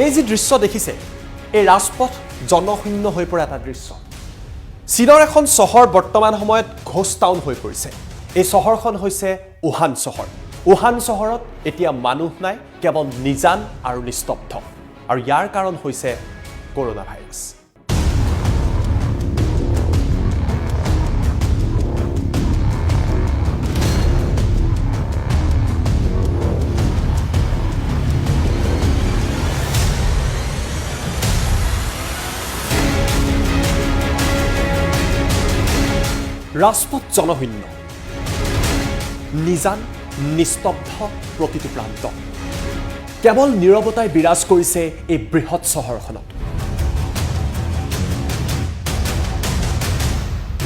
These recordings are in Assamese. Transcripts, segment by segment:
এই যে দৃশ্য দেখিছে এই ৰাজপথ জনশূন্য হৈ পৰা এটা দৃশ্য চীনৰ এখন চহৰ বৰ্তমান সময়ত ঘোষ্ট টাউন হৈ পৰিছে এই চহৰখন হৈছে উহান চহৰ উহান চহৰত এতিয়া মানুহ নাই কেৱল নিজান আৰু নিস্তব্ধ আৰু ইয়াৰ কাৰণ হৈছে কৰোনা ভাইৰাছ ৰাজপথ জনশূন্য নিজান নিস্তব্ধ প্ৰতিটো প্ৰান্ত কেৱল নীৰৱতাই বিৰাজ কৰিছে এই বৃহৎ চহৰখনত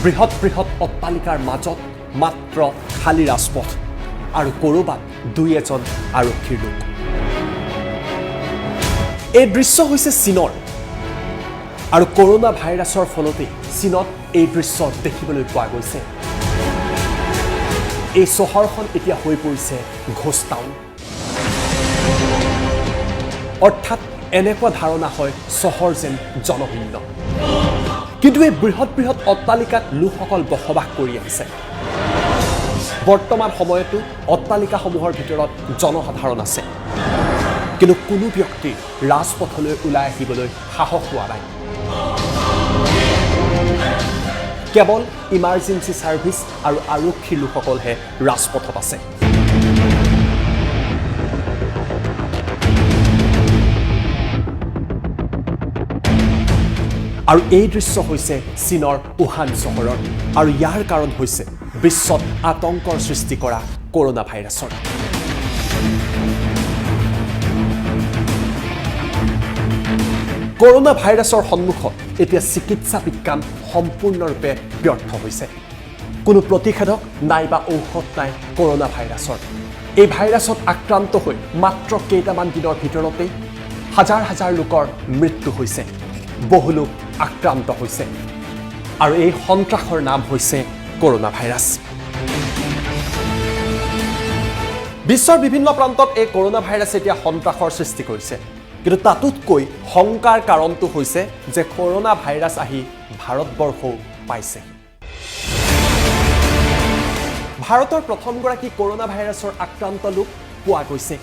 বৃহৎ বৃহৎ অট্টালিকাৰ মাজত মাত্ৰ খালী ৰাজপথ আৰু ক'ৰবাত দুই এজন আৰক্ষীৰ লোক এই দৃশ্য হৈছে চীনৰ আৰু কৰোনা ভাইৰাছৰ ফলতে চীনত এই দৃশ্য দেখিবলৈ পোৱা গৈছে এই চহৰখন এতিয়া হৈ পৰিছে ঘোষ্ট টাউন অৰ্থাৎ এনেকুৱা ধাৰণা হয় চহৰ যেন জনশূন্য কিন্তু এই বৃহৎ বৃহৎ অট্টালিকাত লোকসকল বসবাস কৰি আহিছে বৰ্তমান সময়তো অট্টালিকাসমূহৰ ভিতৰত জনসাধাৰণ আছে কিন্তু কোনো ব্যক্তি ৰাজপথলৈ ওলাই আহিবলৈ সাহস হোৱা নাই কেৱল ইমাৰ্জেঞ্চি সাৰ্ভিস আৰু আৰক্ষীৰ লোকসকলহে ৰাজপথত আছে আৰু এই দৃশ্য হৈছে চীনৰ উহান চহৰৰ আৰু ইয়াৰ কাৰণ হৈছে বিশ্বত আতংকৰ সৃষ্টি কৰা কৰোনা ভাইৰাছৰ কৰোনা ভাইৰাছৰ সন্মুখত এতিয়া চিকিৎসা বিজ্ঞান সম্পূৰ্ণৰূপে ব্যৰ্থ হৈছে কোনো প্ৰতিষেধক নাইবা ঔষধ নাই কৰোনা ভাইৰাছৰ এই ভাইৰাছত আক্ৰান্ত হৈ মাত্ৰ কেইটামান দিনৰ ভিতৰতেই হাজাৰ হাজাৰ লোকৰ মৃত্যু হৈছে বহু লোক আক্ৰান্ত হৈছে আৰু এই সন্ত্ৰাসৰ নাম হৈছে কৰোনা ভাইৰাছ বিশ্বৰ বিভিন্ন প্ৰান্তত এই কৰোনা ভাইৰাছে এতিয়া সন্ত্ৰাসৰ সৃষ্টি কৰিছে কিন্তু তাতোতকৈ শংকাৰ কাৰণটো হৈছে যে কৰোনা ভাইৰাছ আহি ভাৰতবৰ্ষও পাইছে ভাৰতৰ প্ৰথমগৰাকী কৰোনা ভাইৰাছৰ আক্ৰান্ত লোক পোৱা গৈছে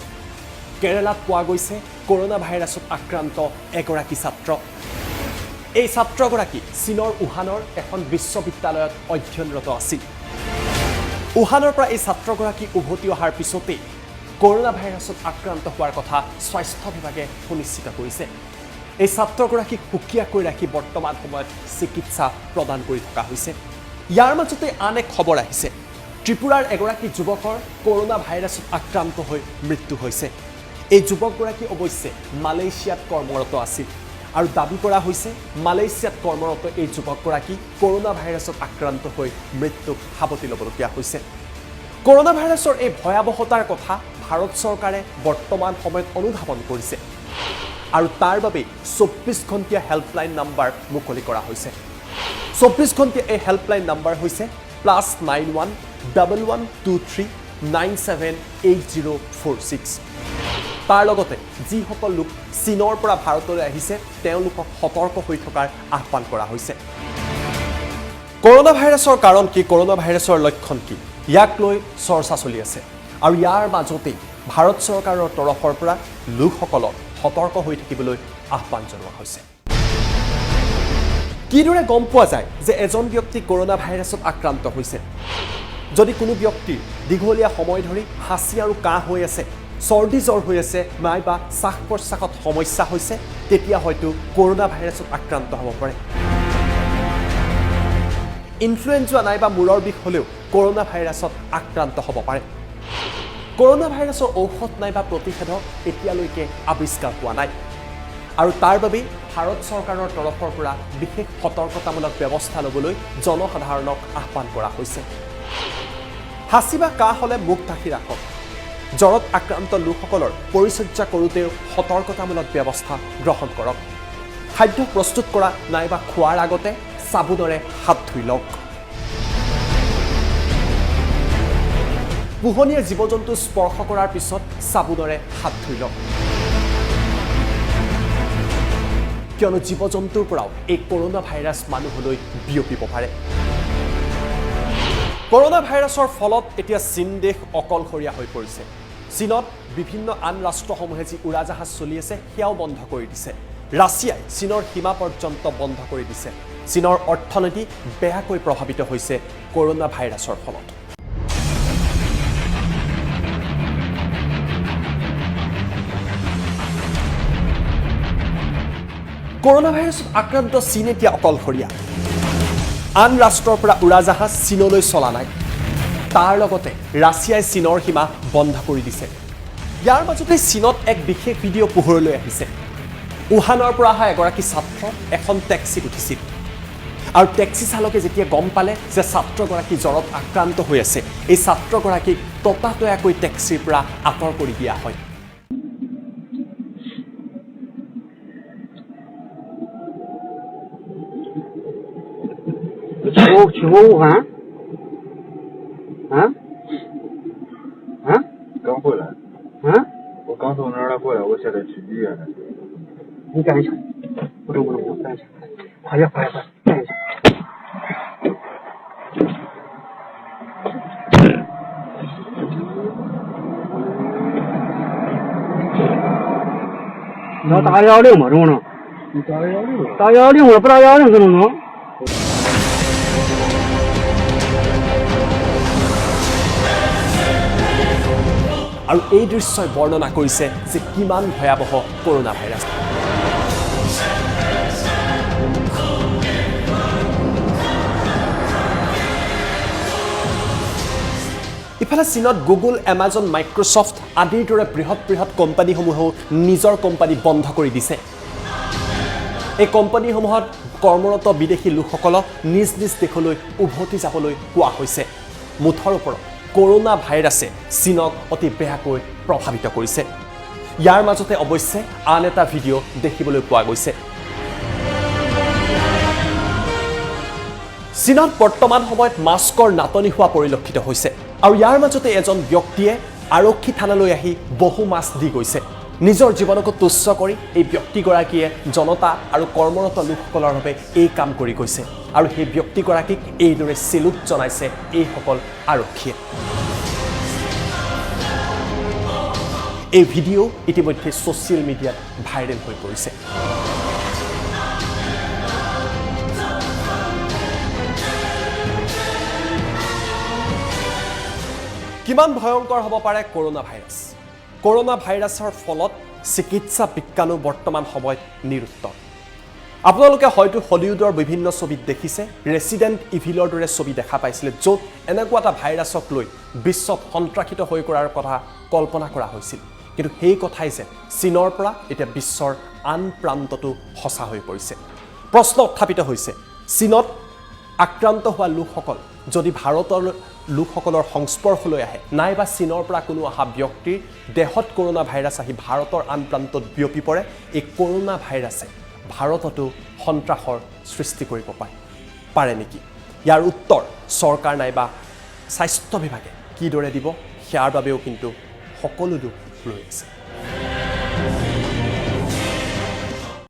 কেৰালাত পোৱা গৈছে কৰোনা ভাইৰাছত আক্ৰান্ত এগৰাকী ছাত্ৰ এই ছাত্ৰগৰাকী চীনৰ উহানৰ এখন বিশ্ববিদ্যালয়ত অধ্যয়নৰত আছিল উহানৰ পৰা এই ছাত্ৰগৰাকী উভতি অহাৰ পিছতেই কৰোনা ভাইৰাছত আক্ৰান্ত হোৱাৰ কথা স্বাস্থ্য বিভাগে সুনিশ্চিত কৰিছে এই ছাত্ৰগৰাকীক সুকীয়াকৈ ৰাখি বৰ্তমান সময়ত চিকিৎসা প্ৰদান কৰি থকা হৈছে ইয়াৰ মাজতে আন এক খবৰ আহিছে ত্ৰিপুৰাৰ এগৰাকী যুৱকৰ কৰোনা ভাইৰাছত আক্ৰান্ত হৈ মৃত্যু হৈছে এই যুৱকগৰাকী অৱশ্যে মালয়েছিয়াত কৰ্মৰত আছিল আৰু দাবী কৰা হৈছে মালয়েছিয়াত কৰ্মৰত এই যুৱকগৰাকী কৰোনা ভাইৰাছত আক্ৰান্ত হৈ মৃত্যুক সাৱটি ল'বলগীয়া হৈছে কৰোনা ভাইৰাছৰ এই ভয়াৱহতাৰ কথা ভাৰত চৰকাৰে বৰ্তমান সময়ত অনুধাৱন কৰিছে আৰু তাৰ বাবে 24 ঘণ্টীয়া হেল্পলাইন নম্বৰ মুকলি কৰা হৈছে 24 ঘণ্টীয়া এই হেল্পলাইন নম্বৰ হৈছে +91 1123 978046 তাৰ লগতে যিসকল লোক চীনৰ পৰা ভাৰতলৈ আহিছে তেওঁলোকক সতৰ্ক হৈ থকাৰ আহ্বান কৰা হৈছে কৰোনা ভাইৰাছৰ কাৰণ কি কৰোনা ভাইৰাছৰ লক্ষণ কি ইয়াক লৈ চৰ্চা চলি আছে আৰু ইয়াৰ মাজতে ভাৰত চৰকাৰৰ তৰফৰ পৰা লোকসকলক সতৰ্ক হৈ থাকিবলৈ আহ্বান জনোৱা হৈছে কিদৰে গম পোৱা যায় যে এজন ব্যক্তি কৰোনা ভাইৰাছত আক্ৰান্ত হৈছে যদি কোনো ব্যক্তিৰ দীঘলীয়া সময় ধৰি হাঁচি আৰু কাহ হৈ আছে চৰ্দি জ্বৰ হৈ আছে নাইবা শ্বাস প্ৰশ্বাসত সমস্যা হৈছে তেতিয়া হয়তো কৰোনা ভাইৰাছত আক্ৰান্ত হ'ব পাৰে ইনফ্লুৱেঞ্জা নাইবা মূৰৰ বিষ হ'লেও কৰোনা ভাইৰাছত আক্ৰান্ত হ'ব পাৰে কৰোনা ভাইৰাছৰ ঔষধ নাইবা প্ৰতিষেধক এতিয়ালৈকে আৱিষ্কাৰ হোৱা নাই আৰু তাৰ বাবে ভাৰত চৰকাৰৰ তৰফৰ পৰা বিশেষ সতৰ্কতামূলক ব্যৱস্থা ল'বলৈ জনসাধাৰণক আহ্বান কৰা হৈছে হাঁচি বা কাহ হ'লে মুখ ঢাকি ৰাখক জ্বৰত আক্ৰান্ত লোকসকলৰ পৰিচৰ্যা কৰোঁতেও সতৰ্কতামূলক ব্যৱস্থা গ্ৰহণ কৰক খাদ্য প্ৰস্তুত কৰা নাইবা খোৱাৰ আগতে সাবুনেৰে হাত ধুই লওক পোহনীয়া জীৱ-জন্তু স্পৰ্শ কৰাৰ পিছত সাবুনেৰে হাত ধুই লওক কিয়নো জীৱ-জন্তুৰ পৰাও এই কৰোনা ভাইৰাছ মানুহলৈ বিয়পিব পাৰে কৰোনা ভাইৰাছৰ ফলত এতিয়া চীন দেশ অকলশৰীয়া হৈ পৰিছে চীনত বিভিন্ন আন ৰাষ্ট্ৰসমূহে যি উৰাজাহাজ চলি আছে সেয়াও বন্ধ কৰি দিছে ৰাছিয়াই চীনৰ সীমা পৰ্যন্ত বন্ধ কৰি দিছে চীনৰ অৰ্থনীতি বেয়াকৈ প্ৰভাৱিত হৈছে কৰোনা ভাইৰাছৰ ফলত কৰোনা ভাইৰাছত আক্ৰান্ত চীন এতিয়া অকলশৰীয়া আন ৰাষ্ট্ৰৰ পৰা উৰাজাহাজ চীনলৈ চলা নাই তাৰ লগতে ৰাছিয়াই চীনৰ সীমা বন্ধ কৰি দিছে ইয়াৰ মাজতে চীনত এক বিশেষ ভিডিঅ' পোহৰলৈ আহিছে উহানৰ পৰা অহা এগৰাকী ছাত্ৰ এখন টেক্সিত উঠিছিল আৰু টেক্সি চালকে যেতিয়া গম পালে যে ছাত্ৰগৰাকী জ্বৰত আক্ৰান্ত হৈ আছে এই ছাত্ৰগৰাকীক ততাতৈয়াকৈ টেক্সিৰ পৰা আঁতৰ কৰি দিয়া হয়请问武汉？啊？啊？刚回来。啊？我刚从那儿回来，我现在去医院呢。你干一下，不中，干一下，快点，干一下。你要打110吗？中不中？你打110？打110或者不打110可能中。আৰু এই দৃশ্যই বৰ্ণনা কৰিছে যে কিমান ভয়াবহ কৰোনা ভাইৰাছ ইফালে চীনত গুগল এমাজন মাইক্ৰ'ছফ্ট আদিৰ দৰে বৃহৎ কোম্পানীসমূহেও নিজৰ কোম্পানী বন্ধ কৰি দিছে এই কোম্পানীসমূহত কৰ্মৰত বিদেশী লোকসকলক নিজ দেশলৈ উভতি যাবলৈ কোৱা হৈছে মুঠৰ ওপৰত কৰোনা ভাইৰাছে চীনক অতি বেয়াকৈ প্ৰভাৱিত কৰিছে ইয়াৰ মাজতে অৱশ্যে আন এটা ভিডিঅ' দেখিবলৈ পোৱা গৈছে চীনত বৰ্তমান সময়ত মাস্কৰ নাটনি হোৱা পৰিলক্ষিত হৈছে আৰু ইয়াৰ মাজতে এজন ব্যক্তিয়ে আৰক্ষী থানালৈ আহি বহু মাস্ক দি গৈছে নিজৰ জীৱনক তুচ্ছ কৰি এই ব্যক্তিগৰাকীয়ে জনতা আৰু কৰ্মৰত লোকসকলৰ বাবে এই কাম কৰি গৈছে আৰু সেই ব্যক্তিগৰাকীক এইদৰে চেলুট জনাইছে এইসকল আৰক্ষীয়ে এই ভিডিঅ' ইতিমধ্যে ছ'চিয়েল মিডিয়াত ভাইৰেল হৈ পৰিছে কিমান ভয়ংকৰ হ'ব পাৰে কৰোনা ভাইৰাছৰ ফলত চিকিৎসা বিজ্ঞানো বৰ্তমান সময়ত নিৰুত্তৰ আপোনালোকে হয়তো হলিউডৰ বিভিন্ন ছবিত দেখিছে ৰেচিডেণ্ট ইভিলৰ দৰে ছবি দেখা পাইছিলে য'ত এনেকুৱা এটা ভাইৰাছক লৈ বিশ্বত সন্ত্ৰাসিত হৈ কৰাৰ কথা কল্পনা কৰা হৈছিল কিন্তু সেই কথাই যে চীনৰ পৰা এতিয়া বিশ্বৰ আন প্ৰান্ততো সঁচা হৈ পৰিছে প্ৰশ্ন উত্থাপিত হৈছে চীনত আক্ৰান্ত হোৱা লোকসকল যদি ভাৰতৰ লোকসকলৰ সংস্পৰ্শলৈ আহে নাইবা চীনৰ পৰা কোনো অহা ব্যক্তিৰ দেহত কৰোনা ভাইৰাছ আহি ভাৰতৰ আন প্ৰান্তত বিয়পি পৰে এই কৰোনা ভাইৰাছে ভাৰততো সন্ত্ৰাসৰ সৃষ্টি কৰিব পাৰে নেকি ইয়াৰ উত্তৰ চৰকাৰ নাইবা স্বাস্থ্য বিভাগে কিদৰে দিব সেয়াৰ বাবেও কিন্তু সকলো লোক ৰৈ আছে